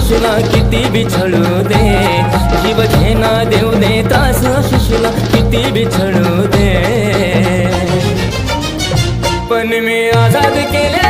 शिशूला किती बिछळू दे, जीव घेना देव देतास शिशूला किती बिछळू दे, पण मी आजाद केले